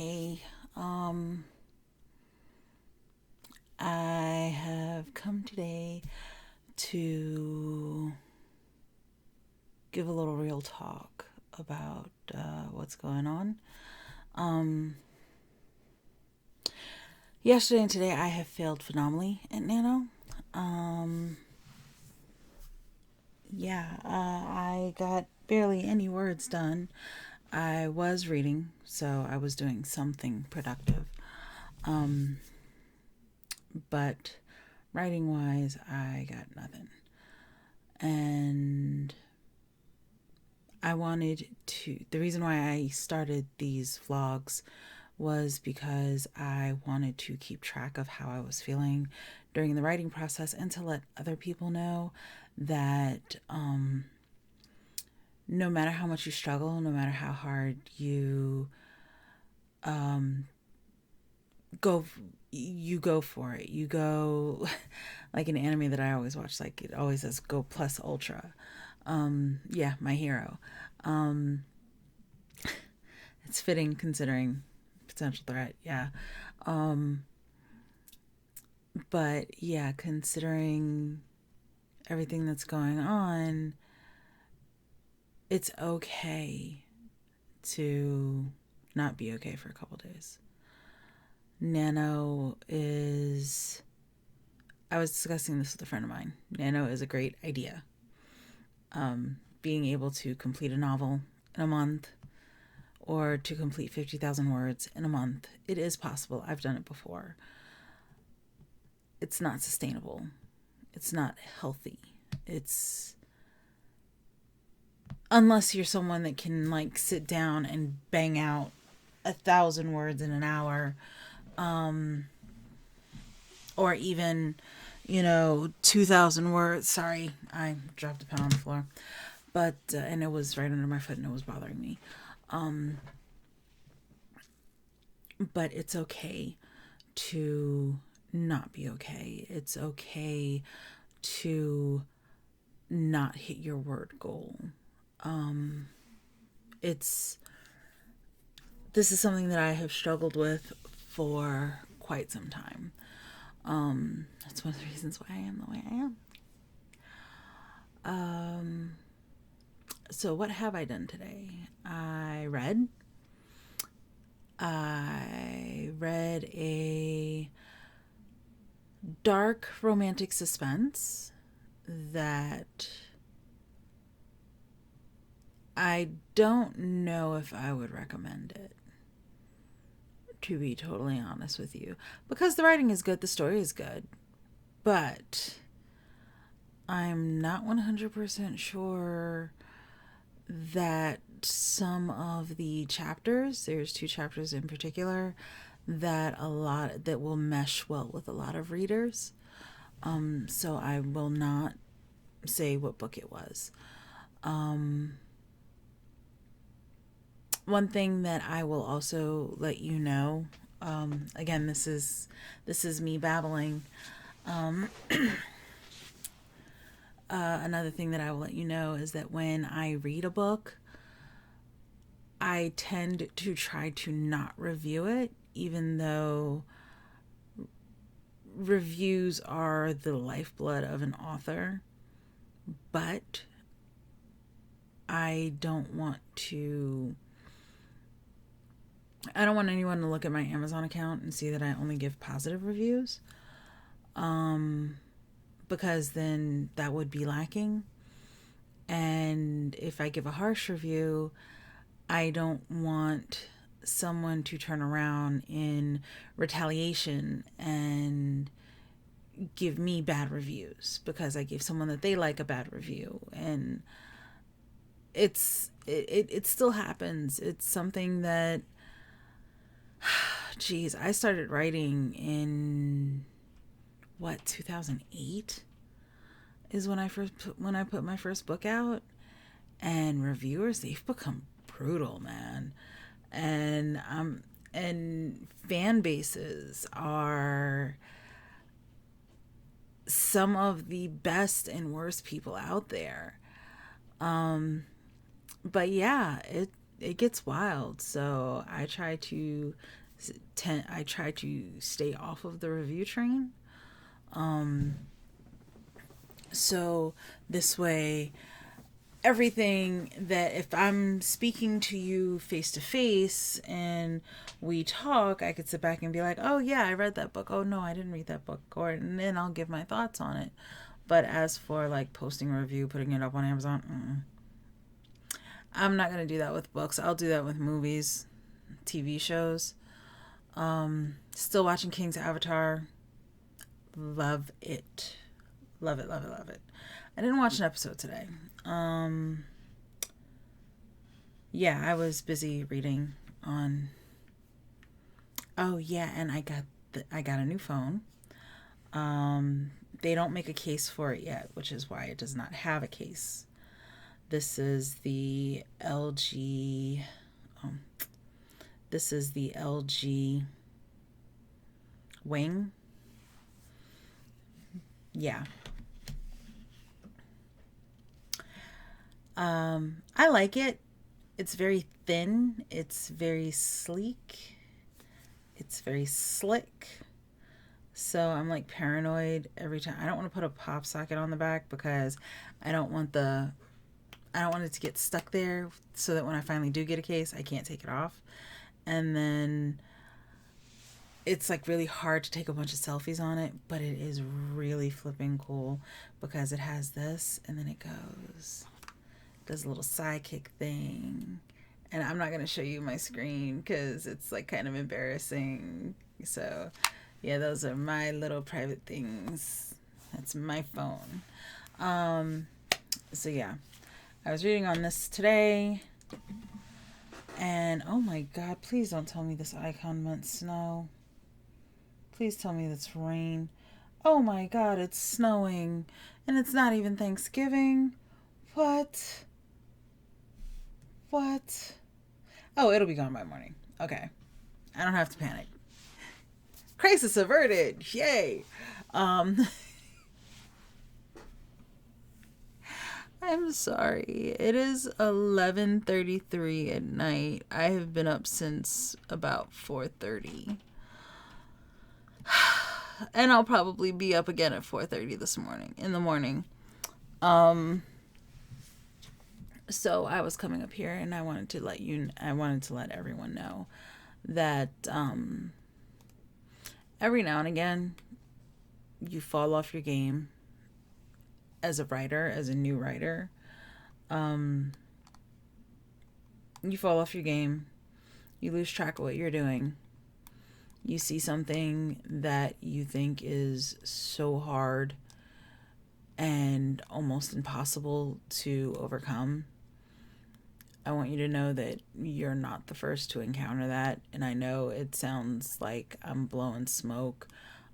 UHA. I have come today to give a little real talk about what's going on. Yesterday and today I have failed phenomenally at Nano. I got barely any words done. I was reading, so I was doing something productive. But writing wise, I got nothing. And the reason why I started these vlogs was because I wanted to keep track of how I was feeling during the writing process and to let other people know that no matter how much you struggle, no matter how hard you go for it. You go like an anime that I always watch, like it always says go plus ultra. My hero. It's fitting considering potential threat. But yeah, considering everything that's going on, it's okay to not be okay for a couple days. Nano is, I was discussing this with a friend of mine. Nano is a great idea. Being able to complete a novel in a month or to complete 50,000 words in a month, it is possible. I've done it before. It's not sustainable. It's not healthy. It's, unless you're someone that can like sit down and bang out 1,000 words in an hour, or even 2,000 words. Sorry, I dropped a pen on the floor, but and it was right under my foot and it was bothering me. But it's okay to not be okay. It's okay to not hit your word goal. This is something that I have struggled with for quite some time. That's one of the reasons why I am the way I am. So what have I done today? I read a dark romantic suspense that I don't know if I would recommend it, to be totally honest with you, because the writing is good, the story is good, but I'm not 100% sure that some of the chapters, there's 2 chapters in particular that will mesh well with a lot of readers. So I will not say what book it was. One thing that I will also let you know, again, this is me babbling. Another thing that I will let you know is that when I read a book, I tend to try to not review it, even though reviews are the lifeblood of an author. But I don't want anyone to look at my Amazon account and see that I only give positive reviews. Because then that would be lacking. And if I give a harsh review, I don't want someone to turn around in retaliation and give me bad reviews because I gave someone that they like a bad review. And it still happens. It's something that, geez, I started writing in 2008 is when I put my first book out, and reviewers, they've become brutal, man. And fan bases are some of the best and worst people out there. But yeah, it gets wild. So I try to stay off of the review train. So this way, everything that if I'm speaking to you face to face and we talk, I could sit back and be like, oh yeah, I read that book. Oh no, I didn't read that book. And then I'll give my thoughts on it. But as for like posting a review, putting it up on Amazon, I'm not going to do that with books. I'll do that with movies, TV shows. Still watching King's Avatar. Love it. Love it, love it, love it. I didn't watch an episode today. Yeah, I was busy reading on. Oh yeah, and I got a new phone. They don't make a case for it yet, which is why it does not have a case. This is the LG. This is the LG Wing. Yeah. I like it. It's very thin. It's very sleek. It's very slick. So I'm like paranoid every time. I don't want to put a pop socket on the back because I don't want it to get stuck there so that when I finally do get a case, I can't take it off. And then it's like really hard to take a bunch of selfies on it, but it is really flipping cool because it has this and then it does a little sidekick thing. And I'm not going to show you my screen because it's like kind of embarrassing. So yeah, those are my little private things. That's my phone. So yeah, I was reading on this today. And oh my God, please don't tell me this icon meant snow. Please tell me that's rain. Oh my God, it's snowing. And it's not even Thanksgiving. What? What? Oh, it'll be gone by morning. Okay. I don't have to panic. Crisis averted. Yay. I'm sorry. It is 11:33 at night. I have been up since about 4:30. And I'll probably be up again at 4:30 in the morning. So I was coming up here and I wanted to let everyone know that every now and again you fall off your game as a writer, as a new writer. You fall off your game. You lose track of what you're doing. You see something that you think is so hard and almost impossible to overcome. I want you to know that you're not the first to encounter that. And I know it sounds like I'm blowing smoke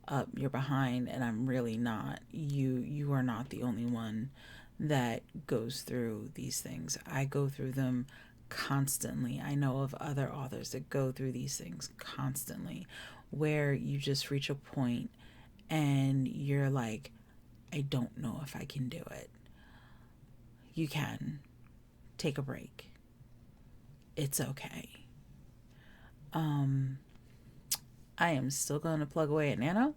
up your behind, and I'm really not. You are not the only one that goes through these things. I go through them constantly. I know of other authors that go through these things constantly, where you just reach a point and you're like, I don't know if I can do it. You can. Take a break. It's okay. I am still going to plug away at Nano.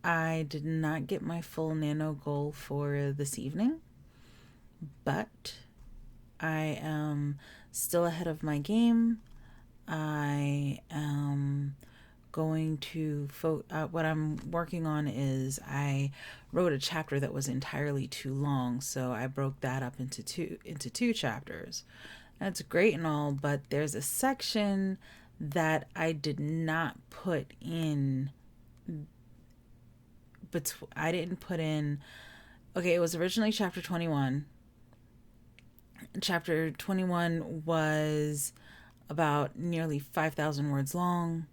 I did not get my full Nano goal for this evening, but I am still ahead of my game. I am going to what I'm working on is I wrote a chapter that was entirely too long, so I broke that up into two chapters. That's great and all, but there's a section that I did not put in, but I didn't put in. Okay, it was originally chapter 21. Chapter 21 was about nearly 5,000 words long.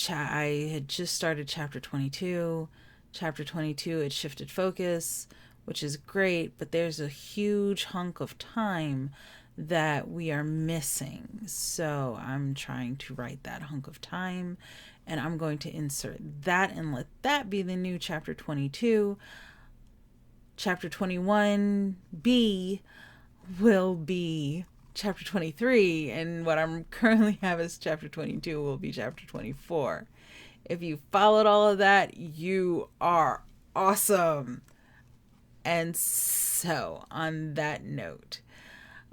I had just started chapter 22. Chapter 22, it shifted focus, which is great, but there's a huge hunk of time that we are missing. So I'm trying to write that hunk of time, and I'm going to insert that and let that be the new chapter 22. chapter 21B will be chapter 23, and what I'm currently have as chapter 22 will be chapter 24. If you followed all of that, you are awesome. And so, on that note,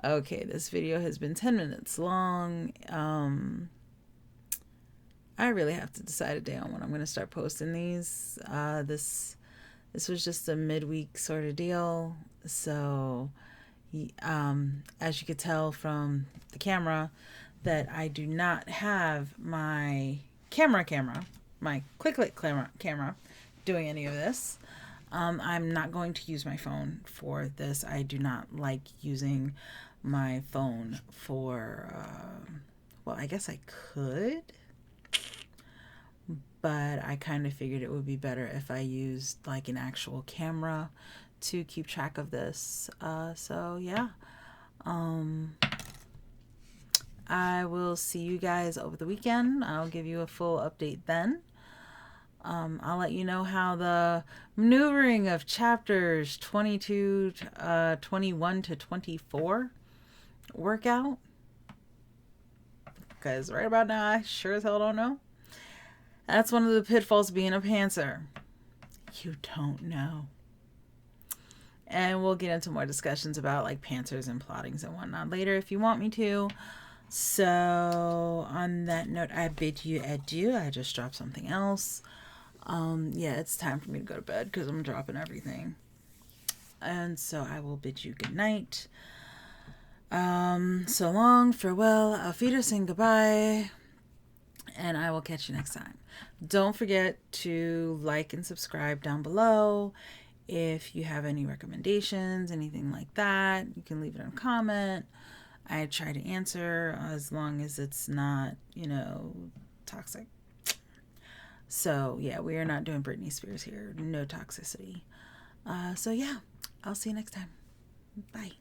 okay, this video has been 10 minutes long. I really have to decide a day on when I'm going to start posting these. This was just a midweek sort of deal. So, as you could tell from the camera, that I do not have my my click camera doing any of this. I'm not going to use my phone for this. I do not like using my phone for, well, I guess I could, but I kind of figured it would be better if I used like an actual camera to keep track of this. So yeah, I will see you guys over the weekend. I'll give you a full update then. I'll let you know how the maneuvering of chapters 21 to 24 work out. Because right about now, I sure as hell don't know. That's one of the pitfalls of being a pantser. You don't know. And we'll get into more discussions about like pantsers and plottings and whatnot later if you want me to. So on that note, I bid you adieu. I just dropped something else. Yeah, it's time for me to go to bed because I'm dropping everything. And so I will bid you good night. So long, farewell, auf Wiedersehen, goodbye, and I will catch you next time. Don't forget to like and subscribe down below. If you have any recommendations, anything like that, you can leave it in a comment. I try to answer as long as it's not, toxic. So yeah, we are not doing Britney Spears here. No toxicity. So yeah, I'll see you next time. Bye.